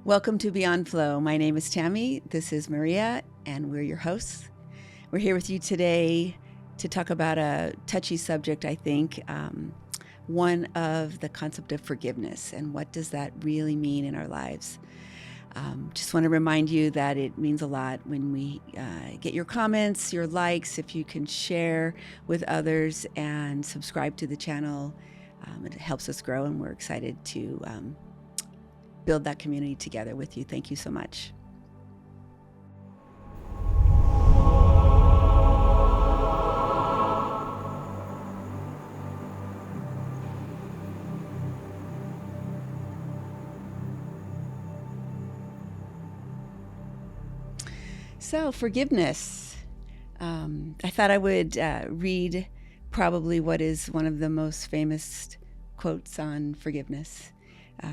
Welcome to Beyond Flow. My name is Tammy. This is Maria, and we're your hosts. We're here with you today to talk about a touchy subject, I think, one of the concept of forgiveness and what does that really mean in our lives. Just want to remind you that it means a lot when we get your comments, your likes, if you can share with others and subscribe to the channel. It helps us grow, and we're excited to build that community together with you. Thank you so much. So, forgiveness. I thought I would read probably what is one of the most famous quotes on forgiveness.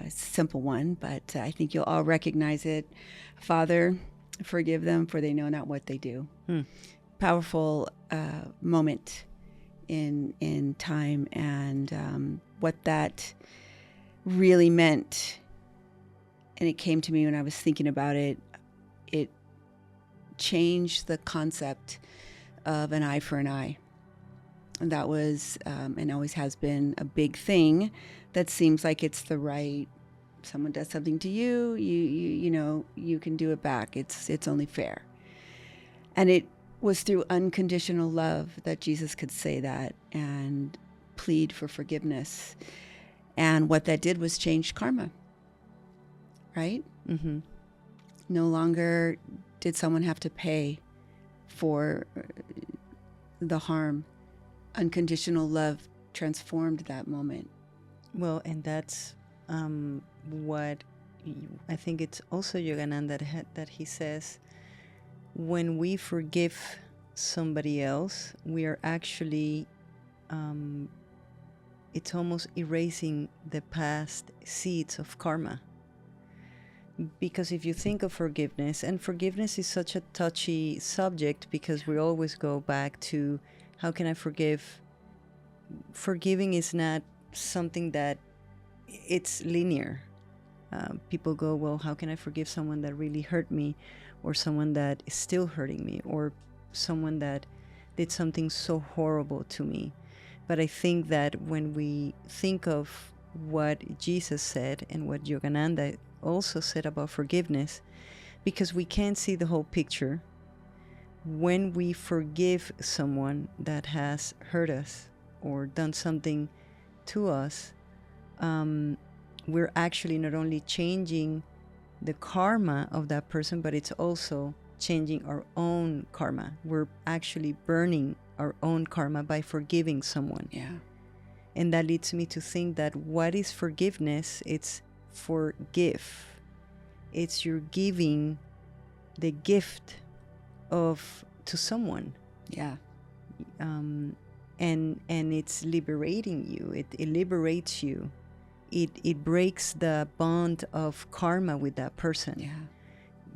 It's a simple one, but I think you'll all recognize it. Father, forgive them, for they know not what they do. Powerful moment in time, and what that really meant. And it came to me when I was thinking about it. It changed the concept of an eye for an eye. And that was, and always has been, a big thing that seems like it's the right. Someone does something to you, you know, you can do it back. It's only fair. And it was through unconditional love that Jesus could say that and plead for forgiveness. And what that did was change karma, right? Mm-hmm. No longer did someone have to pay for the harm. Unconditional love transformed that moment. Well, and that's what I think it's also Yogananda that he says, when we forgive somebody else, we are actually, it's almost erasing the past seeds of karma. Because if you think of forgiveness, and forgiveness is such a touchy subject because we always go back to, how can I forgive? Forgiving is not something that it's linear. People go, well, how can I forgive someone that really hurt me, or someone that is still hurting me, or someone that did something so horrible to me? But I think that when we think of what Jesus said and what Yogananda also said about forgiveness, because we can't see the whole picture, when we forgive someone that has hurt us or done something to us, we're actually not only changing the karma of that person, but it's also changing our own karma. We're actually burning our own karma by forgiving someone. Yeah. And that leads me to think that what is forgiveness? It's forgive. It's you're giving the gift to someone. Yeah. And it's liberating you. It liberates you. It breaks the bond of karma with that person. Yeah.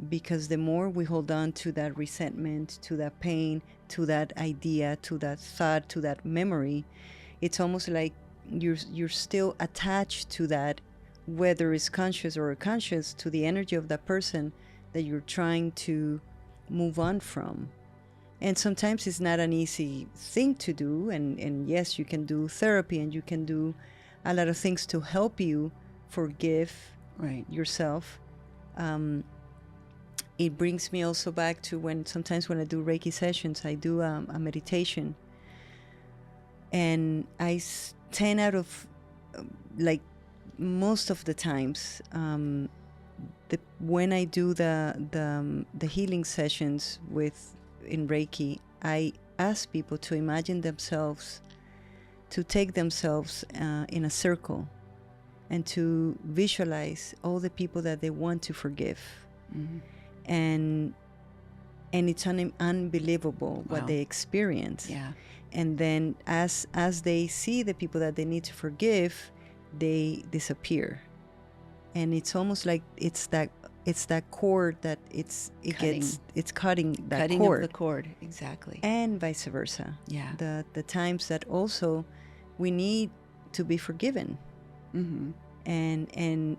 Because the more we hold on to that resentment, to that pain, to that idea, to that thought, to that memory, it's almost like you're still attached to that, whether it's conscious or unconscious, to the energy of that person that you're trying to move on from. And sometimes it's not an easy thing to do. And yes, you can do therapy and you can do a lot of things to help you forgive yourself. It brings me also back to sometimes when I do Reiki sessions, I do a meditation. And 10 out of, like, most of the times, when I do the healing sessions in Reiki, I ask people to imagine themselves, to take themselves in a circle, and to visualize all the people that they want to forgive. Mm-hmm. And it's unbelievable what they experience. Yeah. And then as they see the people that they need to forgive, they disappear. And it's almost like it's that cord that it's cutting that cutting cord. Of the cord, exactly. And vice versa. Yeah. The times that also we need to be forgiven. Mm-hmm. and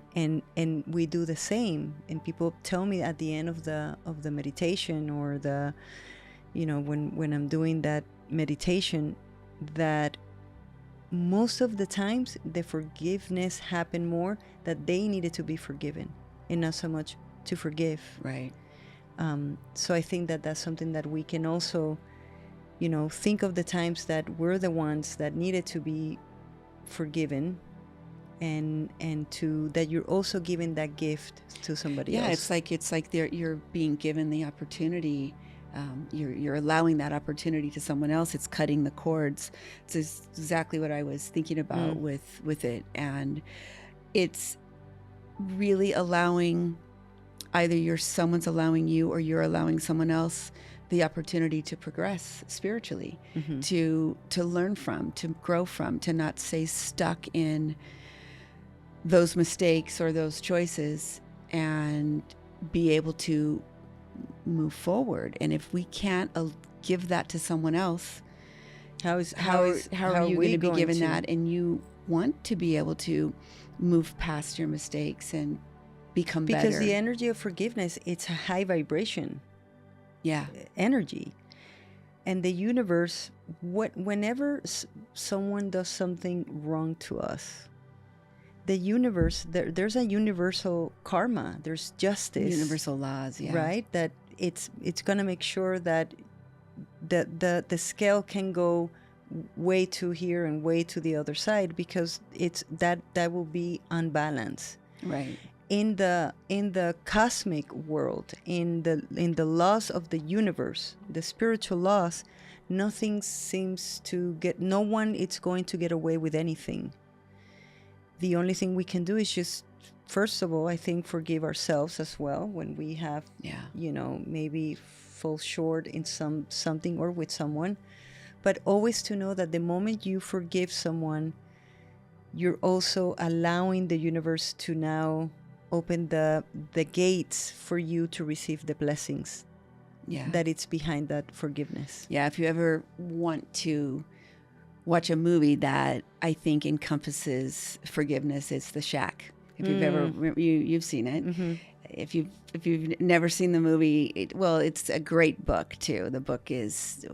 we do the same. And people tell me at the end of the meditation, or the, when I'm doing that meditation, that most of the times the forgiveness happened more that they needed to be forgiven, and not so much to forgive. Right. So I think that that's something that we can also, think of the times that we're the ones that needed to be forgiven, and to that you're also giving that gift to somebody else. It's like you're being given the opportunity. You're allowing that opportunity to someone else. It's cutting the cords. It's exactly what I was thinking about with it, and it's really allowing, either someone's allowing you, or you're allowing someone else the opportunity to progress spiritually, to learn from, to grow from, to not stay stuck in those mistakes or those choices, and be able to move forward. And if we can't give that to someone else, how are you going to be given that? And you want to be able to move past your mistakes and become better. Because the energy of forgiveness, it's a high vibration energy. And the universe, whenever someone does something wrong to us, the universe, there's a universal karma, there's justice, universal laws, right? That it's going to make sure that the scale can go way to here and way to the other side, because it's that will be unbalanced. Right. In the cosmic world, in the laws of the universe, the spiritual laws, nothing seems to get, no one is going to get away with anything. The only thing we can do is just, first of all, I think, forgive ourselves as well when we have, maybe fall short in something or with someone. But always to know that the moment you forgive someone, you're also allowing the universe to now open the gates for you to receive the blessings that it's behind that forgiveness. Yeah, if you ever want to watch a movie that I think encompasses forgiveness, it's The Shack. If you've ever you've seen it. Mm-hmm. If you've never seen the movie, it's a great book too. The book is,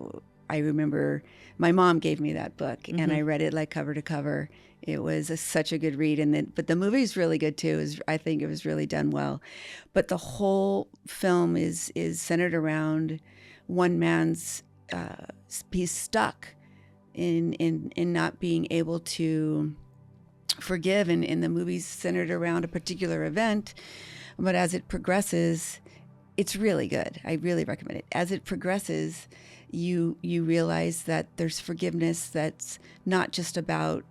I remember my mom gave me that book, and I read it like cover to cover. It was such a good read, but the movie's really good too. I think it was really done well. But the whole film is centered around one man's he's stuck in not being able to forgive, and the movie's centered around a particular event. But as it progresses, it's really good. I really recommend it. As it progresses, you realize that there's forgiveness that's not just about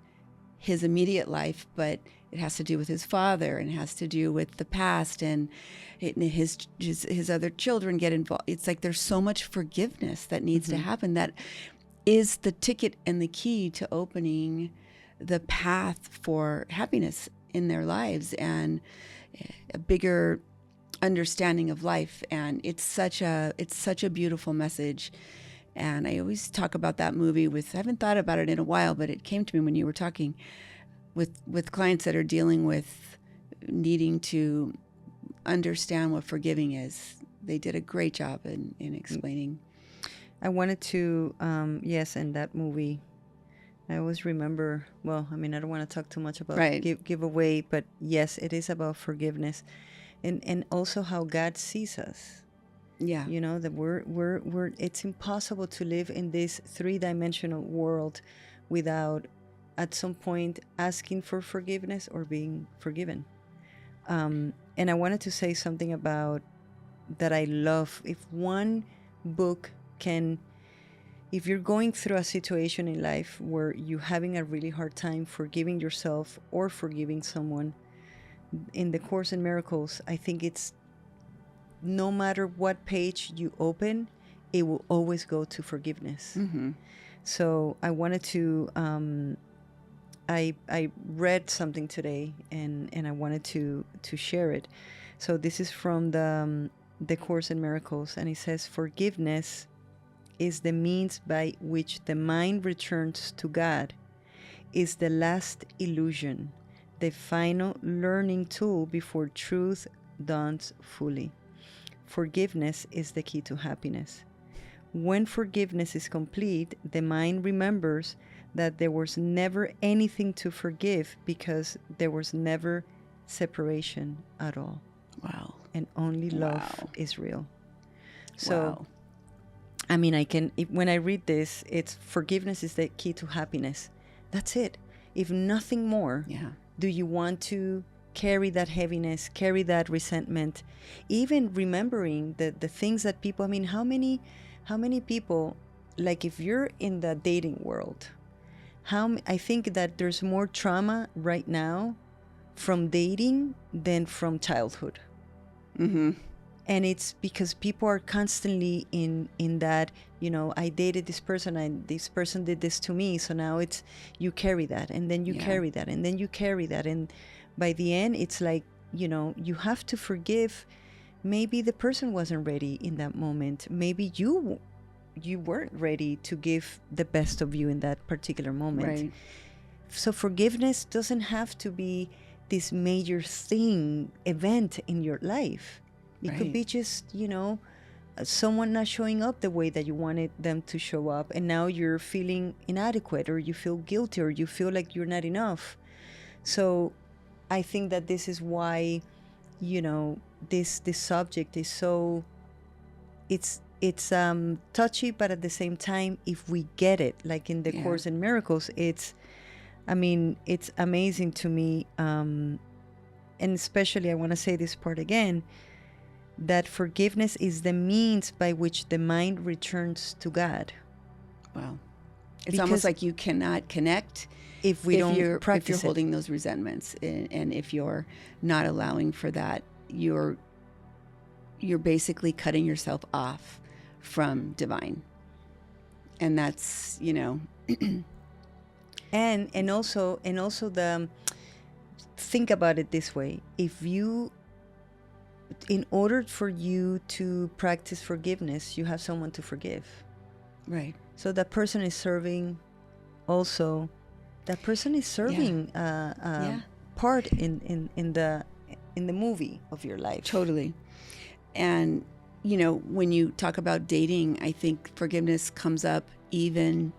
his immediate life, but it has to do with his father, and it has to do with the past, and his other children get involved. It's like there's so much forgiveness that needs to happen, that is the ticket and the key to opening the path for happiness in their lives and a bigger understanding of life. And it's such a beautiful message. And I always talk about that movie I haven't thought about it in a while, but it came to me when you were talking with clients that are dealing with needing to understand what forgiving is. They did a great job in explaining. I wanted to, and that movie, I always remember, I don't want to talk too much about give away, but yes, it is about forgiveness, and also how God sees us. Yeah. That we're it's impossible to live in this 3-dimensional world without at some point asking for forgiveness or being forgiven. And I wanted to say something about that I love. If one book can, if you're going through a situation in life where you're having a really hard time forgiving yourself or forgiving someone, in the Course in Miracles, I think it's, no matter what page you open, it will always go to forgiveness. Mm-hmm. So I wanted to, I read something today, and I wanted to share it. So this is from the Course in Miracles, and it says, forgiveness is the means by which the mind returns to God, is the last illusion, the final learning tool before truth dawns fully. Forgiveness is the key to happiness. When forgiveness is complete, the mind remembers that there was never anything to forgive because there was never separation at all. Wow. And only love Wow. is real. So, Wow. I mean, when I read this, it's forgiveness is the key to happiness. That's it. If nothing more, Yeah. do you want to carry that heaviness, carry that resentment, even remembering the things that people, I mean, how many people, like if you're in the dating world, I think that there's more trauma right now from dating than from childhood. Mm-hmm. And it's because people are constantly in that, you know, I dated this person and this person did this to me, so now it's you carry that, and then you carry that, and then you carry that, and by the end it's like, you know, you have to forgive. Maybe the person wasn't ready in that moment, maybe you weren't ready to give the best of you in that particular moment. Right. So forgiveness doesn't have to be this major event in your life. It could be just, you know, someone not showing up the way that you wanted them to show up, and now you're feeling inadequate, or you feel guilty, or you feel like you're not enough. So I think that this is why, you know, this subject is so, it's touchy, but at the same time, if we get it, like in the Course in Miracles, it's amazing to me. And especially, I want to say this part again, that forgiveness is the means by which the mind returns to God. Wow. It's almost like you cannot connect if you're holding those resentments, and if you're not allowing for that, you're basically cutting yourself off from divine. And that's, you know, and also the think about it this way. If you, in order for you to practice forgiveness, you have someone to forgive. Right. So that person is serving also, that person is serving part in the movie of your life. Totally. And, you know, when you talk about dating, I think forgiveness comes up even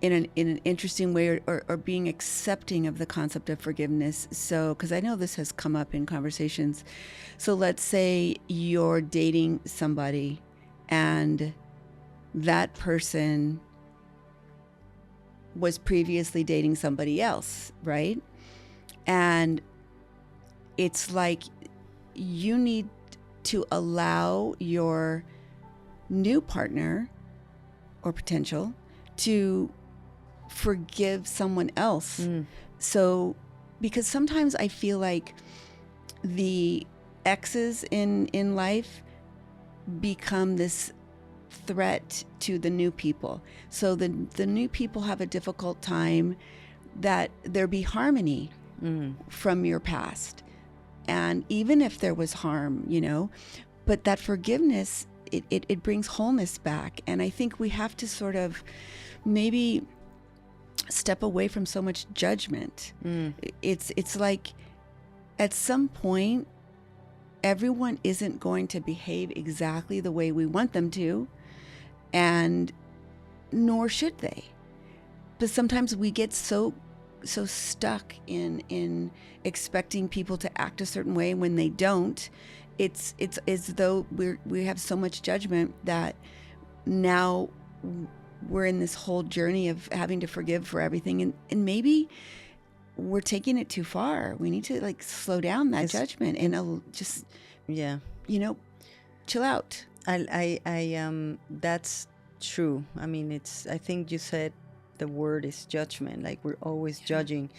in an interesting way, or being accepting of the concept of forgiveness. So, because I know this has come up in conversations. So let's say you're dating somebody and that person was previously dating somebody else, right? And it's like you need to allow your new partner or potential to forgive someone else. So, because sometimes I feel like the exes in life become this threat to the new people. So the new people have a difficult time that there be harmony from your past. And even if there was harm, you know, but that forgiveness, it brings wholeness back. And I think we have to sort of maybe step away from so much judgment. It's like at some point, everyone isn't going to behave exactly the way we want them to, and nor should they. But sometimes we get so stuck in expecting people to act a certain way when they don't. It's as though we have so much judgment that now we're in this whole journey of having to forgive for everything, and maybe we're taking it too far. We need to like slow down that judgment and just you know, chill out. I that's true. I mean, I think you said the word is judgment. Like we're always judging.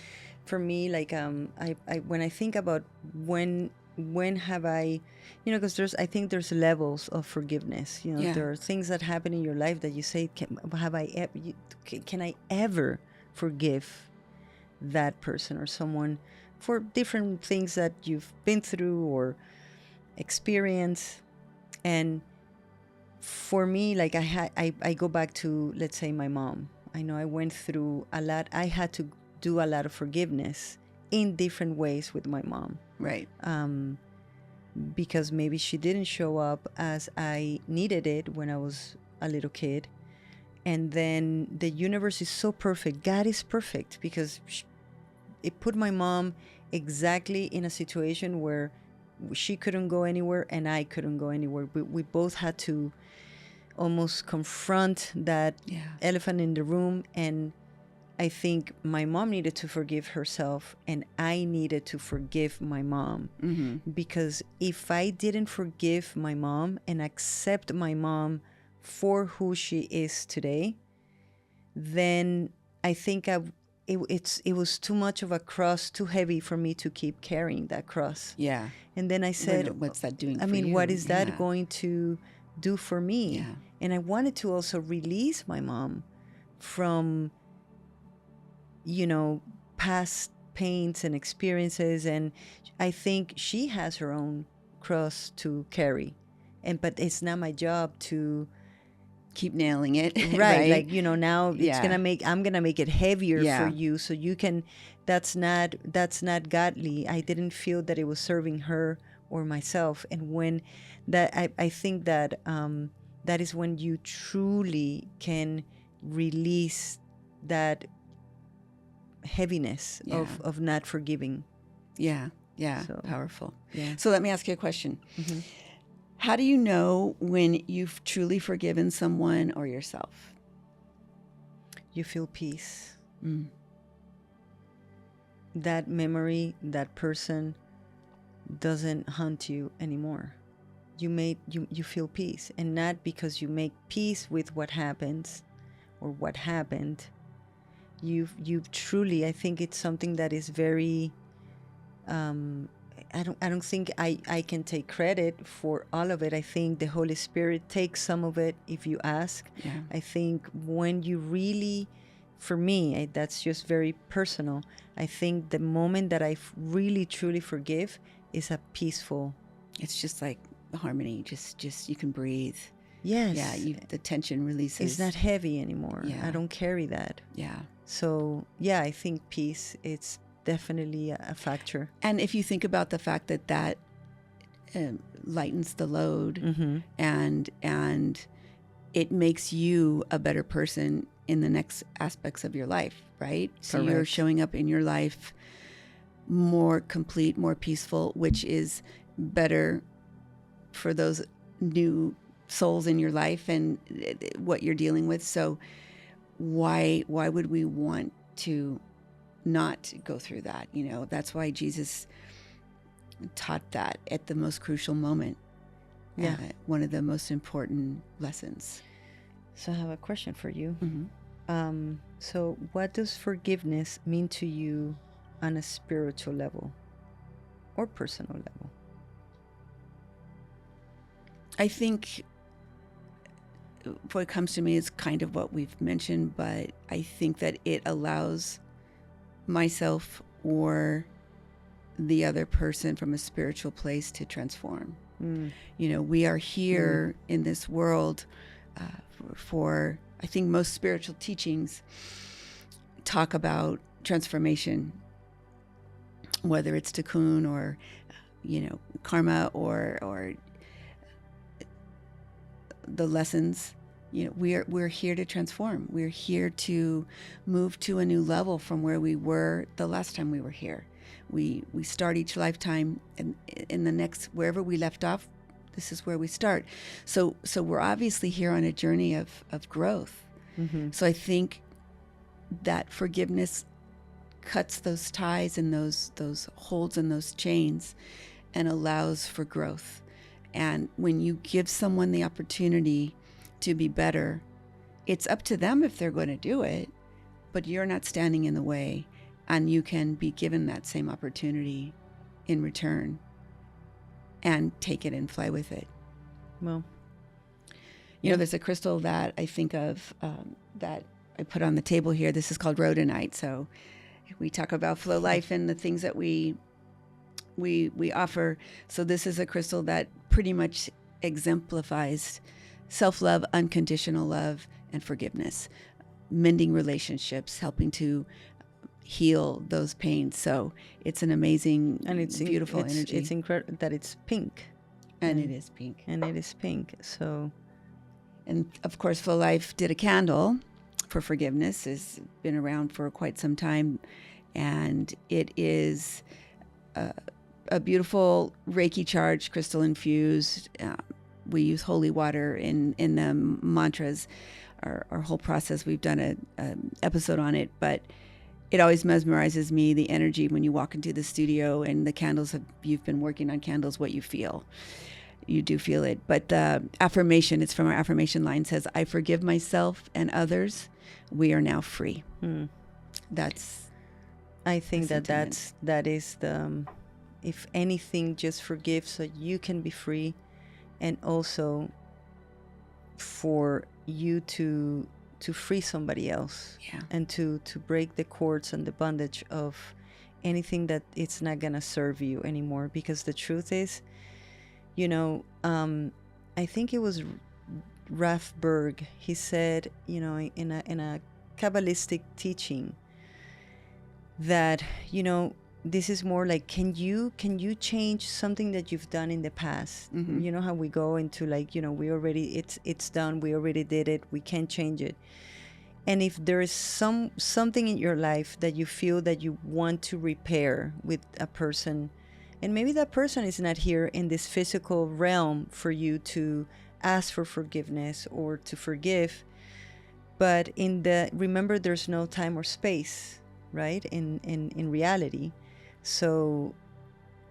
For me, like I when I think about when have I, you know, because I think there's levels of forgiveness. You know, there are things that happen in your life that you say, can I ever forgive that person or someone for different things that you've been through or experienced. And for me, like I go back to, let's say, my mom. I know I went through a lot. I had to do a lot of forgiveness in different ways with my mom. Right. Because maybe she didn't show up as I needed it when I was a little kid. And then the universe is so perfect. God is perfect because it put my mom exactly in a situation where she couldn't go anywhere and I couldn't go anywhere. We both had to almost confront that elephant in the room. And I think my mom needed to forgive herself and I needed to forgive my mom. Mm-hmm. Because if I didn't forgive my mom and accept my mom for who she is today, then I think it was too much of a cross, too heavy for me to keep carrying that cross. Yeah. And then I said, what's that doing I for mean, you? what is that going to do for me? Yeah. And I wanted to also release my mom from, past pains and experiences. And I think she has her own cross to carry. But it's not my job to keep nailing it. Right. Like, now I'm going to make it heavier for Yeah. you. So you can, that's not godly. I didn't feel that it was serving her or myself. And when that, I think that, that is when you truly can release that heaviness of not forgiving. Yeah. Yeah. So, powerful. Yeah. So let me ask you a question. Mm-hmm. How do you know when you've truly forgiven someone or yourself? You feel peace. Mm. That memory, that person doesn't haunt you anymore. You feel peace, and not because you make peace with what happens or what happened. You truly, I think it's something that is very I don't think I can take credit for all of it. I think the Holy Spirit takes some of it if you ask. Yeah. I think when you really, for me, that's just very personal. I think the moment that I really truly forgive is a peaceful. It's just like harmony. Just you can breathe. Yes. Yeah. The tension releases. It's not heavy anymore. Yeah. I don't carry that. Yeah. So yeah, I think peace, it's definitely a factor. And if you think about the fact that lightens the load, Mm-hmm. and it makes you a better person in the next aspects of your life, right? So Correct. you're showing up in your life more complete, more peaceful, which is better for those new souls in your life and what you're dealing with. So why would we want to not go through that? That's why Jesus taught that at the most crucial moment. Yeah. One of the most important lessons. So I have a question for you. Mm-hmm. So what does forgiveness mean to you on a spiritual level or personal level? I think what comes to me is kind of what we've mentioned, but I think that it allows myself or the other person from a spiritual place to transform. We are here in this world for, I think most spiritual teachings talk about transformation, whether it's tikkun or, karma or the lessons. We're here to transform. We're here to move to a new level from where we were the last time we were here. We start each lifetime, and in the next, wherever we left off, this is where we start. So we're obviously here on a journey of growth. Mm-hmm. So I think that forgiveness cuts those ties and those holds and those chains and allows for growth. And when you give someone the opportunity to be better, it's up to them if they're going to do it, but you're not standing in the way, and you can be given that same opportunity in return and take it and fly with it. Well, there's a crystal that I think of that I put on the table here. This is called rhodonite. So we talk about flow life and the things that we offer. So this is a crystal that pretty much exemplifies self-love, unconditional love, and forgiveness, mending relationships, helping to heal those pains. So it's an amazing And it's beautiful it's, energy. It's incredible that it's pink. And it is pink. And it is pink. So, and of course, Full Life did a candle for forgiveness. It's been around for quite some time, and it is a beautiful Reiki charged, crystal infused. We use holy water in the mantras. Our whole process. We've done a episode on it, but it always mesmerizes me, the energy when you walk into the studio and the candles you've been working on candles, what you feel. You do feel it. But the affirmation, it's from our affirmation line, says, I forgive myself and others. We are now free. That's, I think that is the, if anything, just forgive so you can be free, and also for you to free somebody else. Yeah. And to break the cords and the bondage of anything that it's not gonna serve you anymore. Because the truth is, I think it was Ralph Berg. He said, in a Kabbalistic teaching that, this is more like, can you change something that you've done in the past? Mm-hmm. You know how we go into like, we already, it's done, we already did it, we can't change it. And if there is something in your life that you feel that you want to repair with a person, and maybe that person is not here in this physical realm for you to ask for forgiveness or to forgive, but remember, there's no time or space, right? In reality. So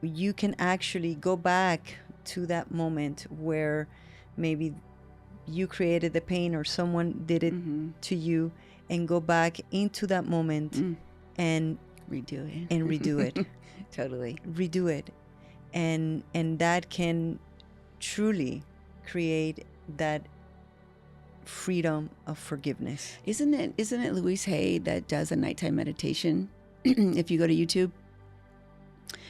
you can actually go back to that moment where maybe you created the pain or someone did it to you, and go back into that moment and redo it. Totally. Redo it. And that can truly create that freedom of forgiveness. Isn't it Louise Hay that does a nighttime meditation? If you go to YouTube,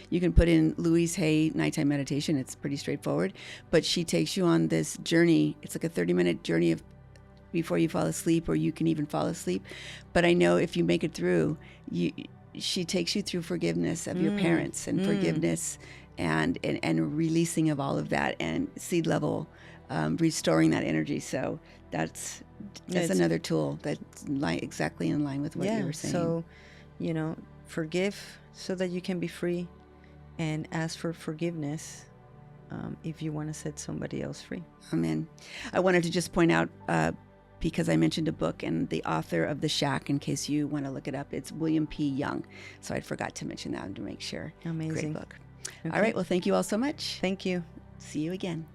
you can put in Louise Hay nighttime meditation. It's pretty straightforward, but she takes you on this journey. It's like a 30-minute journey of before you fall asleep, or you can even fall asleep. But I know if you make it through, she takes you through forgiveness of your parents and forgiveness and releasing of all of that, and seed level, restoring that energy. So that's another tool that's exactly in line with what you were saying. So, forgive so that you can be free, and ask for forgiveness if you want to set somebody else free. Amen. I wanted to just point out, because I mentioned a book, and the author of The Shack, in case you want to look it up, it's William P. Young. So I forgot to mention that to make sure. Amazing. Great book. Okay. All right. Well, thank you all so much. Thank you. See you again.